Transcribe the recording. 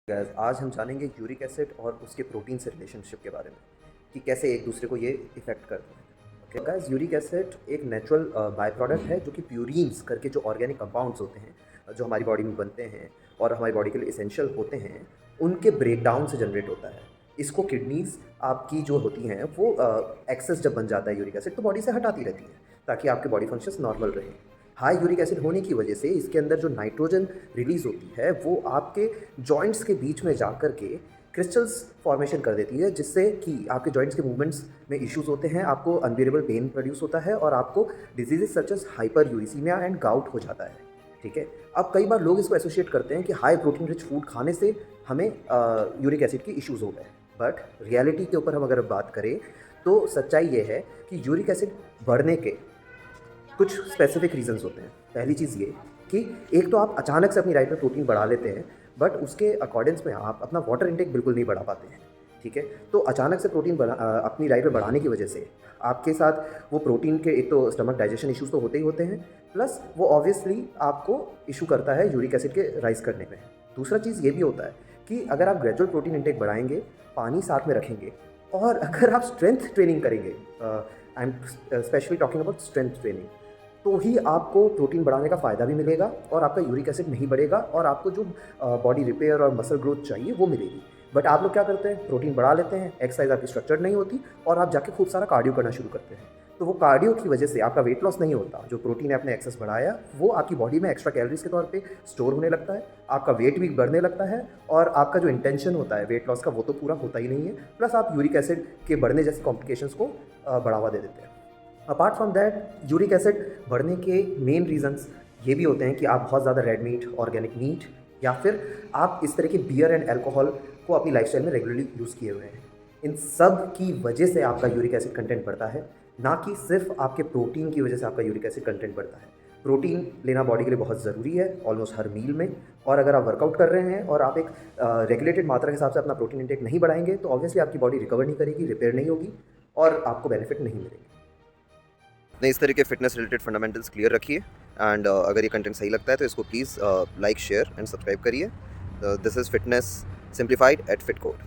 Guys आज हम जानेंगे यूरिक एसिड और उसके प्रोटीन से रिलेशनशिप के बारे में कि कैसे एक दूसरे को ये इफ़ेक्ट करते हैं। ओके गाइस, यूरिक एसिड एक नेचुरल बाय प्रोडक्ट है जो कि प्यूरीन्स करके जो ऑर्गेनिक कंपाउंड्स होते हैं जो हमारी बॉडी में बनते हैं और हमारी बॉडी के लिए इसेंशियल होते हैं, उनके ब्रेकडाउन से जनरेट होता है। इसको किडनीज आपकी जो होती हैं वो एक्सेस जब बन जाता है यूरिक एसिड तो बॉडी से हटाती रहती हैं ताकि आपके बॉडी फंक्शंस नॉर्मल रहें। हाई यूरिक एसिड होने की वजह से इसके अंदर जो नाइट्रोजन रिलीज़ होती है वो आपके जॉइंट्स के बीच में जाकर के क्रिस्टल्स फॉर्मेशन कर देती है, जिससे कि आपके जॉइंट्स के मूवमेंट्स में इश्यूज होते हैं, आपको अनबियरेबल पेन प्रोड्यूस होता है और आपको diseases such as hyperuricemia and gout हो जाता है। ठीक है, अब कई बार लोग इसको एसोसिएट करते हैं कि हाई प्रोटीन रिच फूड खाने से हमें यूरिक एसिड की इश्यूज हो गए, बट रियलिटी के ऊपर हम अगर बात करें तो सच्चाई ये है कि यूरिक एसिड बढ़ने के कुछ स्पेसिफिक रीजंस होते हैं। पहली चीज़ ये कि एक तो आप अचानक से अपनी डाइट में प्रोटीन बढ़ा लेते हैं, बट उसके अकॉर्डेंस में आप अपना वाटर इंटेक बिल्कुल नहीं बढ़ा पाते हैं। ठीक है, तो अचानक से प्रोटीन अपनी डाइट में बढ़ाने की वजह से आपके साथ वो प्रोटीन के एक तो स्टमक डाइजेशन इश्यूज तो होते ही होते हैं, प्लस वो ऑब्वियसली आपको इशू करता है यूरिक एसिड के राइज करने में। दूसरा चीज़ ये भी होता है कि अगर आप ग्रेजुअल प्रोटीन इंटेक बढ़ाएंगे, पानी साथ में रखेंगे और अगर आप स्ट्रेंथ ट्रेनिंग करेंगे, I am specially talking about strength training, तो ही आपको प्रोटीन बढ़ाने का फ़ायदा भी मिलेगा और आपका यूरिक एसिड नहीं बढ़ेगा और आपको जो बॉडी रिपेयर और मसल ग्रोथ चाहिए वो मिलेगी। बट आप लोग क्या करते हैं, प्रोटीन बढ़ा लेते हैं, एक्सरसाइज आपकी स्ट्रक्चर्ड नहीं होती और आप जाके खूब सारा कार्डियो करना शुरू करते हैं। तो वो कार्डियो की वजह से आपका वेट लॉस नहीं होता। जो प्रोटीन आपने एक्सेस बढ़ाया वो आपकी बॉडी में एक्स्ट्रा कैलोरीज के तौर पे स्टोर होने लगता है, आपका वेट भी बढ़ने लगता है और आपका जो इंटेंशन होता है वेट लॉस का वो तो पूरा होता ही नहीं है, प्लस आप यूरिक एसिड के बढ़ने जैसे कॉम्प्लिकेशंस को बढ़ावा दे देते हैं। Apart from that, uric acid बढ़ने के मेन रीजंस ये भी होते हैं कि आप बहुत ज़्यादा रेड मीट, ऑर्गेनिक मीट या फिर आप इस तरह के बियर एंड अल्कोहल को अपनी लाइफस्टाइल में रेगुलरली यूज़ किए हुए हैं। इन सब की वजह से आपका यूरिक एसिड कंटेंट बढ़ता है, ना कि सिर्फ आपके प्रोटीन की वजह से आपका यूरिक एसिड कंटेंट बढ़ता है। प्रोटीन लेना बॉडी के लिए बहुत ज़रूरी है, ऑलमोस्ट हर मील में। और अगर आप वर्कआउट कर रहे हैं और आप एक रेगुलेटेड मात्रा के हिसाब से अपना प्रोटीन इंटेक नहीं बढ़ाएंगे तो ऑब्वियसली आपकी बॉडी रिकवर नहीं करेगी, रिपेयर नहीं होगी और आपको बेनिफिट नहीं मिलेगी। अपने इस तरह के फिटनेस रिलेटेड फंडामेंटल्स क्लियर रखिए एंड अगर ये कंटेंट सही लगता है तो इसको please like, share and subscribe करिए। This is fitness simplified at Fit code.